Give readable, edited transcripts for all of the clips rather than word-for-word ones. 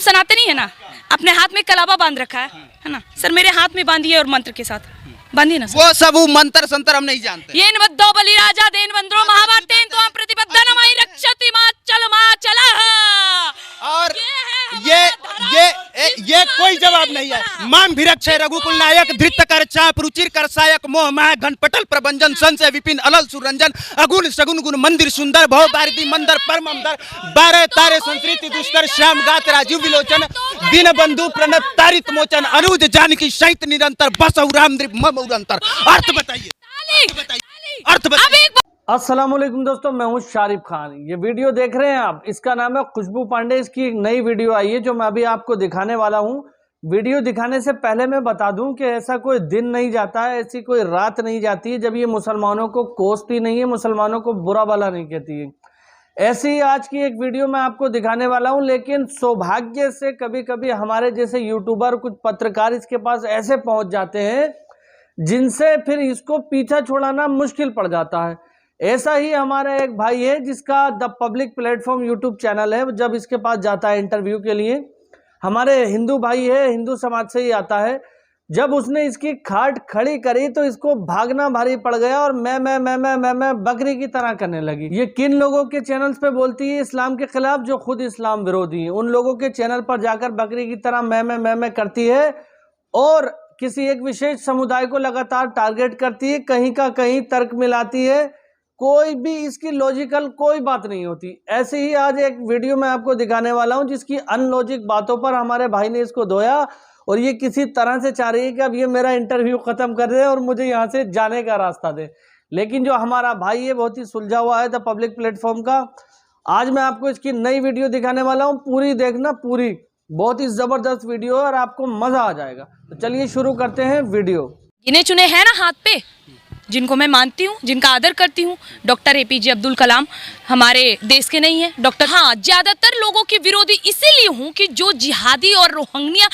सनातनी है ना, अपने हाथ में कलावा बांध रखा है ना सर, मेरे हाथ में बांधिए और मंत्र के साथ बांधिए ना सर। वो सब वो मंत्र संतर हम नहीं जानते। येन वद्दो बलिराजा देन वंद्रो महाभारतेन त्वां प्रतिपद्दनमयि रक्षति माचल। और ये कोई जवाब नहीं है। माम भिरक्षय रघुकुल नायक धृत कर चाप रुचिर कर सायक मोह माह घनपटल प्रभंजन संशय विपिन अलल सुरंजन अगुण सगुन गुण मंदिर सुंदर भव भारती मंदर परम अंदर 12 तारे संस्कृति दुष्कर श्याम गात राजीव विलोचन दीन बंधु प्रणत तारित मोचन अनुज जानकी सहित निरंतर बस राम मम उरंतर। अर्थ बताइए, अर्थ बताइए। अस्सलामुअलैकुम दोस्तों, मैं हूं शारिफ खान। ये वीडियो देख रहे हैं आप, इसका नाम है खुशबू पांडे। इसकी एक नई वीडियो आई है जो मैं अभी आपको दिखाने वाला हूं। वीडियो दिखाने से पहले मैं बता दूं कि ऐसा कोई दिन नहीं जाता है, ऐसी कोई रात नहीं जाती है जब ये मुसलमानों को कोसती नहीं है, मुसलमानों को बुरा भला नहीं कहती है। ऐसी ही आज की एक वीडियो मैं आपको दिखाने वाला हूं। लेकिन सौभाग्य से कभी कभी हमारे जैसे यूट्यूबर, कुछ पत्रकार इसके पास ऐसे पहुंच जाते हैं जिनसे फिर इसको पीछा छुड़ाना मुश्किल पड़ जाता है। ऐसा ही हमारा एक भाई है जिसका the public platform YouTube channel है। जब इसके पास जाता है इंटरव्यू के लिए, हमारे हिंदू भाई है, हिंदू समाज से ही आता है, जब उसने इसकी खाट खड़ी करी तो इसको भागना भारी पड़ गया और मैं बकरी की तरह करने लगी। ये किन लोगों के चैनल्स पे बोलती है इस्लाम के खिलाफ, जो खुद इस्लाम विरोधी है। उन लोगों के चैनल पर जाकर बकरी की तरह मैं करती है और किसी एक विशेष समुदाय को लगातार टारगेट करती है, कहीं का कहीं तर्क मिलाती है। कोई भी इसकी लॉजिकल कोई बात नहीं होती। ऐसे ही आज एक वीडियो मैं आपको दिखाने वाला हूं जिसकी अनलॉजिक बातों पर हमारे भाई ने इसको धोया और ये किसी तरह से चाह रही है कि अब ये मेरा इंटरव्यू खत्म कर दे और मुझे यहाँ से जाने का रास्ता दे। लेकिन जो हमारा भाई है बहुत ही सुलझा हुआ है द पब्लिक प्लेटफॉर्म का। आज मैं आपको इसकी नई वीडियो दिखाने वाला हूँ, पूरी देखना, पूरी बहुत ही जबरदस्त वीडियो और आपको मजा आ जाएगा। तो चलिए शुरू करते हैं वीडियो। गिने चुने हैं ना हाथ पे जिनको मैं मानती हूँ, जिनका आदर करती हूँ। डॉक्टर APJ अब्दुल कलाम हमारे देश के नहीं है डॉक्टर। हाँ, ज़्यादातर लोगों की विरोधी इसीलिए हूँ कि जो जिहादी और रोहिंग्या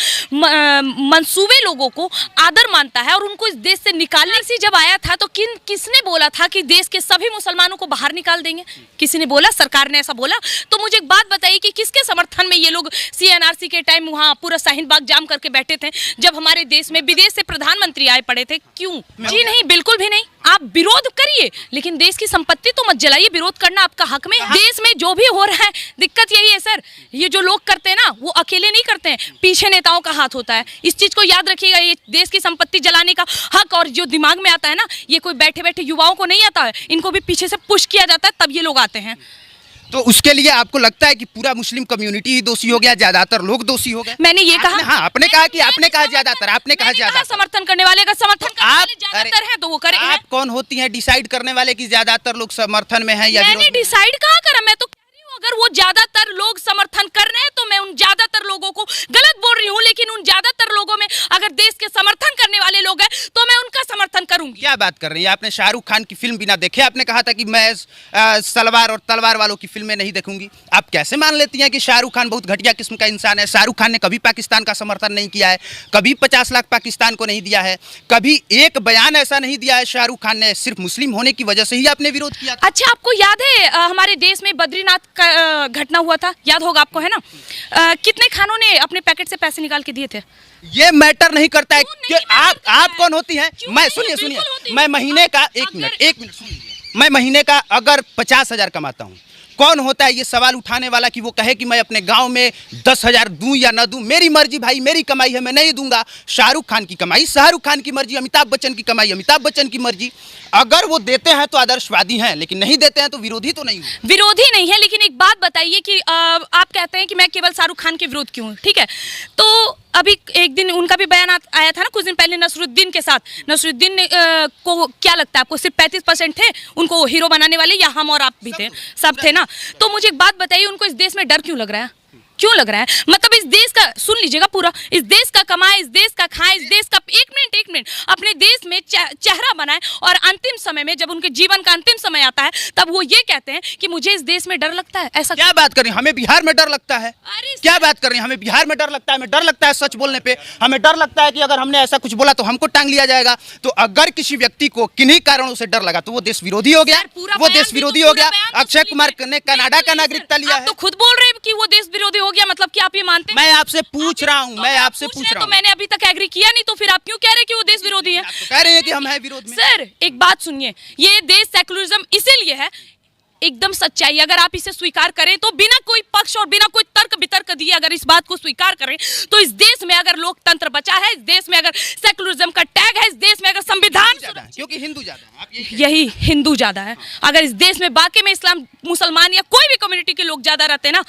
मंसूबे लोगों को आदर मानता है और उनको इस देश से निकालने से जब आया था तो किसने बोला था कि देश के सभी मुसलमानों को बाहर निकाल देंगे? किसी ने बोला? सरकार ने ऐसा बोला? तो मुझे एक बात बताइए कि किसके समर्थन में ये लोग CNRC के टाइम वहाँ पूरा शाहीन बाग जाम करके बैठे थे जब हमारे देश में विदेश से प्रधानमंत्री आए पड़े थे? क्यों? जी नहीं, बिल्कुल भी नहीं। आप विरोध करिए लेकिन देश की संपत्ति तो मत जलाइए। विरोध करना आपका हक में। देश में जो भी हो रहा है, दिक्कत यही है सर, ये जो लोग करते हैं ना वो अकेले नहीं करते हैं, पीछे नेताओं का हाथ होता है। इस चीज को याद रखिएगा। ये देश की संपत्ति जलाने का हक और जो दिमाग में आता है ना, ये कोई बैठे बैठे युवाओं को नहीं आता है, इनको भी पीछे से पुश किया जाता है, तब ये लोग आते हैं। तो उसके लिए आपको लगता है कि पूरा मुस्लिम कम्युनिटी ही दोषी हो गया, ज्यादातर लोग दोषी हो गए? मैंने ये कहा? हाँ, आपने कहा कि आपने कहा ज्यादातर, आपने कहा ज्यादातर। समर्थन करने वाले का समर्थन करने वाले ज्यादातर है तो वो करें। आप कौन होती हैं डिसाइड करने वाले कि ज्यादातर लोग समर्थन में हैं या विरोध में? मैंने डिसाइड कहाँ करा, मैं तो कह रही हूँ अगर वो ज्यादातर लोग समर्थन कर रहे हैं तो मैं उन ज्यादातर लोगों को गलत बोल रही हूँ। लेकिन उन ज्यादातर लोगों में अगर देश के समर्थन करने वाले लोग हैं तो मैं उनका समर्थन करूंगी। क्या बात कर रही है? आपने शाहरुख खान की फिल्म बिना देखे आपने कहा था कि मैं सलवार और तलवार वालों की फिल्में नहीं देखूंगी। आप कैसे मान लेती हैं कि शाहरुख खान बहुत घटिया किस्म का इंसान है? शाहरुख खान ने कभी पाकिस्तान का समर्थन नहीं किया है, कभी 50 लाख पाकिस्तान को नहीं दिया है, कभी एक बयान ऐसा नहीं दिया है शाहरुख खान ने। सिर्फ मुस्लिम होने की वजह से ही आपने विरोध किया था। अच्छा, आपको याद है हमारे देश में बद्रीनाथ का घटना हुआ था? याद होगा आपको, है ना? कितने खानों ने अपने पैकेट से पैसे निकाल के दिए थे? ये मैटर नहीं करता है कि आप कौन होती हैं। मैं सुनिए, मैं महीने का एक मिनट सुनिए, मैं महीने का अगर 50,000 कमाता हूँ, कौन होता है ये सवाल उठाने वाला कि वो कहे कि मैं अपने गांव में 10,000 दूं या ना दूं? मेरी मर्जी भाई, मेरी कमाई है, मैं नहीं दूंगा। शाहरुख खान की कमाई शाहरुख खान की मर्जी, अमिताभ बच्चन की कमाई अमिताभ बच्चन की मर्जी। अगर वो देते हैं तो आदर्शवादी हैं, लेकिन नहीं देते हैं तो विरोधी तो नहीं हूं। विरोधी नहीं है, लेकिन एक बात बताइए कि आप कहते हैं कि मैं केवल शाहरुख खान के विरोध क्यों हूँ, ठीक है? तो अभी एक दिन उनका भी बयान आया था ना कुछ दिन पहले नसरुद्दीन के साथ। नसरुद्दीन को क्या लगता है आपको, सिर्फ 35% थे उनको हीरो बनाने वाले, या हम और आप भी थे? सब थे ना। तो मुझे एक बात बताइए, उनको इस देश में डर क्यों लग रहा है? क्यों लग रहा है? मतलब इस देश का, सुन लीजिएगा पूरा, इस देश का कमाए, इस देश का खाए, इस देश का एक मिनट अपने देश में चेहरा बनाए और अंतिम समय में जब उनके जीवन का अंतिम समय आता है तब वो ये कहते हैं कि मुझे इस देश में डर लगता है। ऐसा क्या बात कर रही हैं? हमें बिहार में डर लगता है। क्या बात कर रही हैं? हमें बिहार में डर लगता है, हमें डर लगता है सच बोलने पे, हमें डर लगता है कि अगर हमने ऐसा कुछ बोला तो हमको टांग लिया जाएगा। तो अगर किसी व्यक्ति को किन्हीं कारणों से डर लगा तो वो देश विरोधी हो गया, वो देश विरोधी हो गया। अक्षय कुमार ने कनाडा का नागरिकता लिया है। तो खुद बोल रहे हैं कि वो देश विरोधी हो गया, मतलब कि आप ये मानते हैं? मैं आपसे पूछ रहा हूँ, मैं आपसे पूछ रहा तो हूँ। मैंने अभी तक एग्री किया नहीं, तो फिर आप क्यों कह रहे हैं कि वो देश विरोधी है? आप तो कह रहे हैं कि हम हैं विरोध में। सर एक बात सुनिए, ये देश सेकुलरिज्म इसीलिए है, एकदम सच्चाई, अगर आप इसे स्वीकार करें तो बिना कोई पक्ष और बिना कोई तर्क वितर्क दिए अगर इस बात को स्वीकार करें तो इस देश में अगर लोकतंत्र बचा है, इस देश में अगर सेकुलरिज्म का टैग है, इस देश में अगर संविधान ज्यादा है, क्योंकि हिंदू ज्यादा है। आप यही हिंदू ज्यादा है। अगर इस देश में बाकी में इस्लाम मुसलमान या कोई भी कम्युनिटी के लोग ज्यादा रहते हैं ना,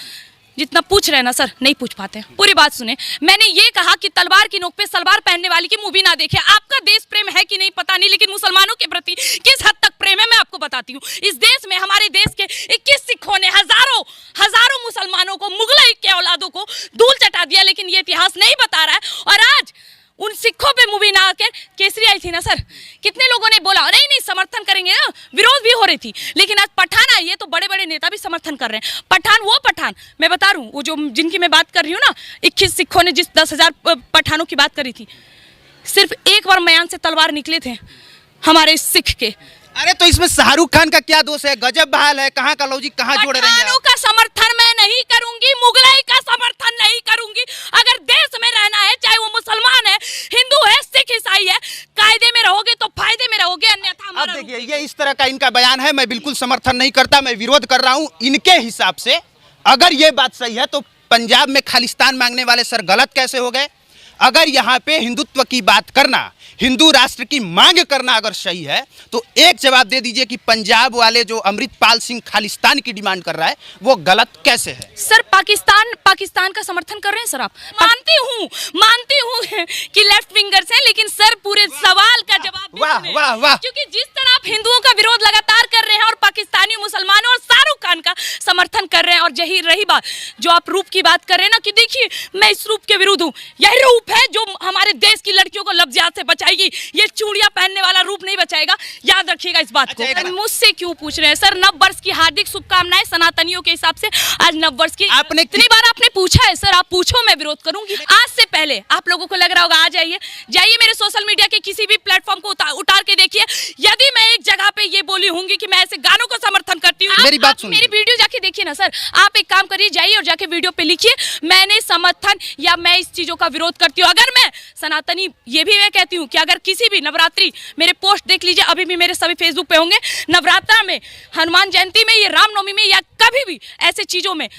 जितना पूछ रहे हैं ना सर, नहीं पूछ पाते। पूरी बात सुने, मैंने ये कहा कि तलवार की नोक पे सलवार पहनने वाली की मूवी ना देखे। आपका देश प्रेम है कि नहीं पता नहीं, लेकिन मुसलमानों के प्रति किस हद तक प्रेम है मैं आपको बताती हूँ। इस देश में, हमारे देश के 21 सिखों ने हजारों मुसलमानों को, मुगलई के औलादों को धूल चटा दिया, लेकिन ये इतिहास नहीं बता रहा है। और आज उन सिखों पे मूवी ना आकर, केसरी आई थी ना सर, कितने लोगों ने बोला नहीं समर्थन करेंगे ना, विरोध भी हो रही थी, लेकिन आज पठान आई है तो बड़े बड़े नेता भी समर्थन कर रहे हैं। पठान मैं बता रहा हूँ, वो जो जिनकी मैं बात कर रही हूँ ना, 21 सिखों ने जिस 10,000 पठानों की बात करी थी, सिर्फ एक बार मयान से तलवार निकले थे हमारे सिख के। अरे तो इसमें शाहरुख खान का क्या दोष है? गजब बहाल है, कहाँ का लॉजिक कहाँ जोड़ रही है? पठानों का समर्थन मैं नहीं करूंगी, मुगलाई का समर्थन नहीं करूंगी। अगर देश में रहना है, चाहे वो मुसलमान है, हिंदू है, सिख ईसाई है, कायदे में रहोगे तो फायदे में रहोगे, अन्यथा अब देखिए, ये इस तरह का इनका बयान है, मैं बिल्कुल समर्थन नहीं करता, मैं विरोध कर रहा हूँ। इनके हिसाब से अगर ये बात सही है तो पंजाब में खालिस्तान मांगने वाले सर गलत कैसे हो गए? अगर यहाँ पे हिंदुत्व की बात करना, हिंदू राष्ट्र की मांग करना अगर सही है तो एक जवाब दे दीजिए कि पंजाब वाले जो अमृतपाल सिंह खालिस्तान की डिमांड कर रहा है वो गलत कैसे है? सर पाकिस्तान का समर्थन कर रहे हैं सर आप? मानती हूँ कि लेफ्ट विंगर्स हैं, लेकिन सर पूरे सवाल का जवाब वाह वाह वाह, क्योंकि जिस तरह आप हिंदुओं का विरोध लगातार कर रहे हैं और पाकिस्तानी मुसलमानों और शाहरुख खान का समर्थन कर रहे हैं, और यही रही बात जो आप रूप की बात कर रहे हैं ना, कि देखिए मैं इस रूप के विरुद्ध हूँ, यही रूप है जो हमारे देश की लड़कियों को लफ्ज़ियात से बचाएगी, ये चूड़ियां पहनने वाला रूप नहीं बचाएगा, याद रखिएगा इस बात को। मुझसे क्यों पूछ रहे हैं सर? नव वर्ष की हार्दिक शुभकामनाएं सनातनियों के हिसाब से। आज नव वर्ष की इतनी बार आपने पूछा है सर, आप पूछो, मैं विरोध करूंगी। आज से पहले आप लोगों को लग रहा होगा, आ जाइए मेरे सोशल मीडिया के किसी भी प्लेटफॉर्म को उतार के देखिए, यदि मैं एक जगह पे ये बोली होंगी कि मैं ऐसे गानों को समर्थन करती हूँ, मेरी बात सुनिए, मेरी वीडियो जाके देखिए ना सर। आप एक काम करिए, जाइए और जाके वीडियो पे लिखिए मैंने समर्थन या मैं इस चीजों का विरोध करती हूँ। अगर मैं सनातनी, ये भी मैं कहती हूँ कि अगर किसी भी नवरात्रि, मेरे पोस्ट देख लीजिए, अभी भी मेरे सभी फेसबुक पे होंगे, नवरात्रा में, हनुमान जयंती में, ये रामनवमी में, या कभी भी ऐसे चीजों में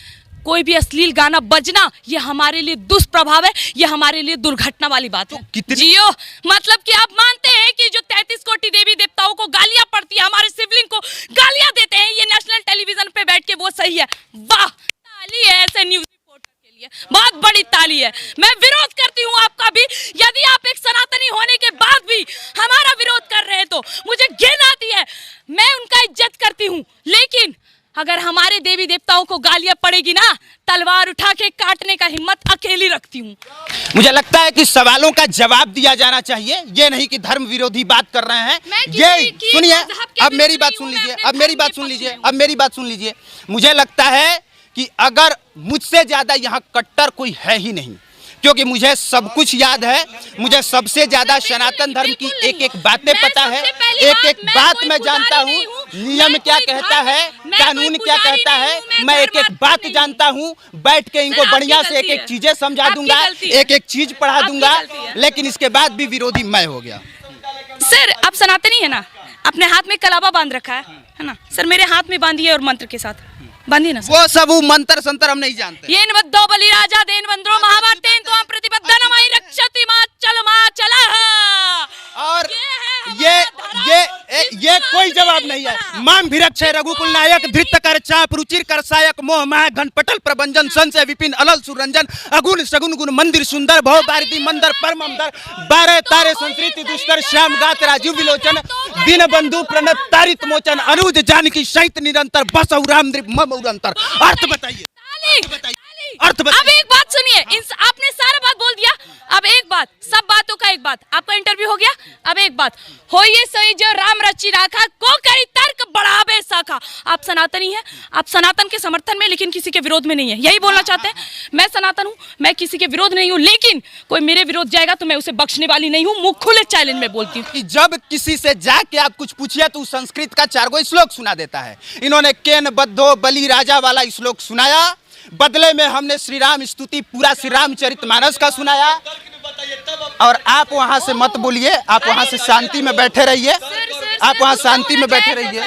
कोई भी अश्लील गाना बजना, ये हमारे लिए दुष्प्रभाव है, ये हमारे लिए दुर्घटना वाली बात है। जियो, मतलब कि आप मानते हैं कि जो 33 कोटि देवी देवताओं को गालियां पड़ती है, हमारे शिवलिंग को गालियां देते हैं, ये नेशनल टेलीविजन पे बैठ के, वो सही है? वाह, ताली है ऐसे न्यूज रिपोर्टर के लिए, बहुत बड़ी ताली है। मैं विरोध करती हूँ आपका भी, यदि आप एक सनातनी होने के बाद भी हमारा विरोध कर रहे हैं तो मुझे घिन आती है, मैं उनका इज्जत करती हूँ, लेकिन अगर हमारे देवी देवताओं को गालियां पड़ेगी ना, तलवार उठा के काटने का हिम्मत अकेली रखती हूँ। मुझे लगता है कि सवालों का जवाब दिया जाना चाहिए, ये नहीं कि धर्म विरोधी बात कर रहे हैं। ये सुनिए, अब मेरी बात सुन लीजिए, मुझे लगता है कि अगर मुझसे ज्यादा यहाँ कट्टर कोई है ही नहीं, क्योंकि मुझे सब कुछ याद है, मुझे सबसे ज्यादा सनातन धर्म की एक एक बातें पता है, एक एक बात मैं जानता हूँ, नियम क्या कहता है, कानून क्या कहता है, मैं एक एक बात जानता हूँ। बैठ के इनको बढ़िया से एक एक चीजें समझा दूंगा, एक एक चीज पढ़ा दूंगा, लेकिन इसके बाद भी विरोधी मैं हो गया। सर आप सनातनी है ना, अपने हाथ में कलावा बांध रखा है ना सर, मेरे हाथ में बांधिए और मंत्र के साथ बांधिए ना। वो सब मंत्र संतर हम नहीं जानते। येन वद्दो बलि राजा देन वंद्रो महाभारतेन त्वां प्रतिपद्दनमयि रक्षति माचल और ये कोई जवाब नहीं है। माम भिरक्षय रघुकुल नायक धृत कर चाप रुचिर कर सायक मोह माह घन पटल प्रभंजन संशय विपिन अलल सुरंजन अगुण सगुन गुण मंदिर सुंदर भव बारिदी मंदर परमंदर 12 तारे संस्कृति दुष्कर श्याम गात राजीव विलोचन दिन बंधु प्रणत तारित मोचन अनुज जानकी सहित निरंतर बसौ राम मम उरंतर। अर्थ बताइए, अर्थ बताइए। अब एक बात सुनिए, आपने सारा बात बोल दिया, अब एक बात, सब बातों का एक बात, आपका इंटरव्यू हो गया, अब एक बात, होइए सही जो राम रची राखा को करी तर्क बढ़ावे साखा। आप सनातनी हैं, आप सनातन के समर्थन में, लेकिन किसी के विरोध में नहीं है, यही बोलना चाहते हैं? मैं सनातन हूँ, मैं किसी के विरोध नहीं हूँ, लेकिन कोई मेरे विरोध जाएगा तो मैं उसे बख्शने वाली नहीं हूँ, मुंह खुले चैलेंज में बोलती हूँ। जब किसी से जाके आप कुछ पूछिए तो संस्कृत का 4 श्लोक सुना देता है। इन्होंने केन बद्धो बलि राजा वाला श्लोक सुनाया, बदले में हमने श्री राम स्तुति पूरा श्री रामचरितमानस का सुनाया। और आप वहां से मत बोलिए, आप वहां से शांति में बैठे रहिए, आप वहां शांति में बैठे रहिए,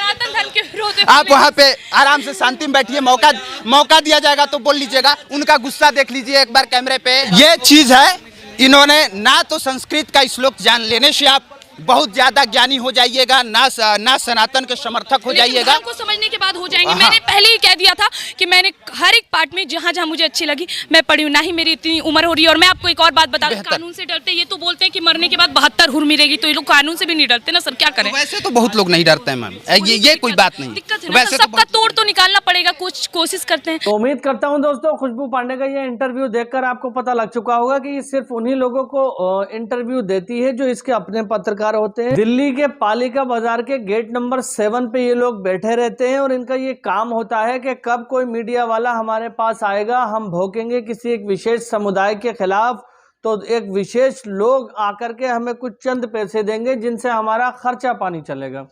आप वहां पे आराम से शांति में बैठिए। मौका दिया जाएगा तो बोल लीजिएगा। उनका गुस्सा देख लीजिए एक बार कैमरे पे। ये चीज है, इन्होंने ना तो संस्कृत का श्लोक जान लेने से आप बहुत ज्यादा ज्ञानी हो जाइएगा, ना सनातन के समर्थक हो जाइएगा। को समझने के बाद हो जाएंगे। मैंने पहले ही कह दिया था कि मैंने हर एक पार्ट में जहाँ जहाँ मुझे अच्छी लगी मैं पढ़ी हूँ, ना ही मेरी इतनी उम्र हो रही है। और मैं आपको एक और बात बता दूं, कानून से डरते, ये तो बोलते हैं कि मरने के बाद 72 हुर्र मिलेगी, तो ये लोग कानून से भी नहीं डरते ना सर, क्या करें। वैसे तो बहुत लोग नहीं डरते हैं मैम, ये कोई बात नहीं। दिक्कत है, वैसे सबका तोड़ तो निकालना पड़ेगा, कुछ कोशिश करते हैं। तो उम्मीद करता हूं दोस्तों खुशबू पांडे का ये इंटरव्यू देखकर आपको पता लग चुका होगा कि ये सिर्फ उन्हीं लोगों को इंटरव्यू देती है जो इसके अपने पत्रकार होते हैं। दिल्ली के पालिका बाजार के गेट नंबर 7 पे ये लोग बैठे रहते हैं और इनका ये काम होता है कि कब कोई मीडिया वाला हमारे पास आएगा, हम भौंकेंगे किसी एक विशेष समुदाय के खिलाफ, तो एक विशेष लोग आकर के हमें कुछ चंद पैसे देंगे जिनसे हमारा खर्चा पानी चलेगा।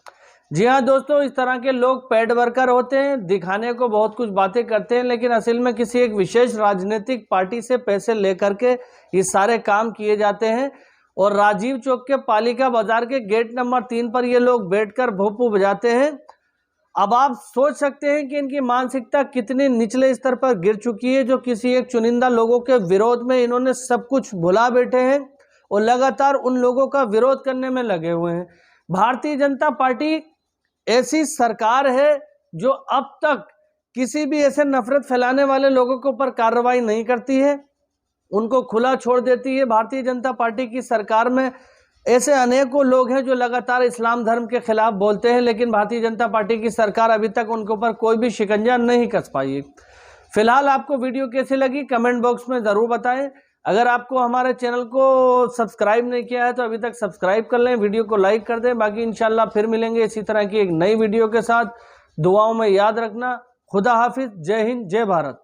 जी हाँ दोस्तों, इस तरह के लोग पेड वर्कर होते हैं, दिखाने को बहुत कुछ बातें करते हैं, लेकिन असल में किसी एक विशेष राजनीतिक पार्टी से पैसे लेकर के ये सारे काम किए जाते हैं। और राजीव चौक के पालिका बाजार के गेट नंबर 3 पर ये लोग बैठकर भोपू बजाते हैं। अब आप सोच सकते हैं कि इनकी मानसिकता कितनी निचले स्तर पर गिर चुकी है, जो किसी एक चुनिंदा लोगों के विरोध में इन्होंने सब कुछ भुला बैठे हैं और लगातार उन लोगों का विरोध करने में लगे हुए हैं। भारतीय जनता पार्टी ऐसी सरकार है जो अब तक किसी भी ऐसे नफरत फैलाने वाले लोगों के ऊपर कार्रवाई नहीं करती है, उनको खुला छोड़ देती है। भारतीय जनता पार्टी की सरकार में ऐसे अनेकों लोग हैं जो लगातार इस्लाम धर्म के खिलाफ बोलते हैं, लेकिन भारतीय जनता पार्टी की सरकार अभी तक उनके ऊपर कोई भी शिकंजा नहीं कस पाई है। फिलहाल आपको वीडियो कैसी लगी कमेंट बॉक्स में ज़रूर बताएं। अगर आपको हमारे चैनल को सब्सक्राइब नहीं किया है तो अभी तक सब्सक्राइब कर लें, वीडियो को लाइक कर दें। बाकी इंशाल्लाह फिर मिलेंगे इसी तरह की एक नई वीडियो के साथ। दुआओं में याद रखना। खुदा हाफिज, जय हिंद, जय भारत।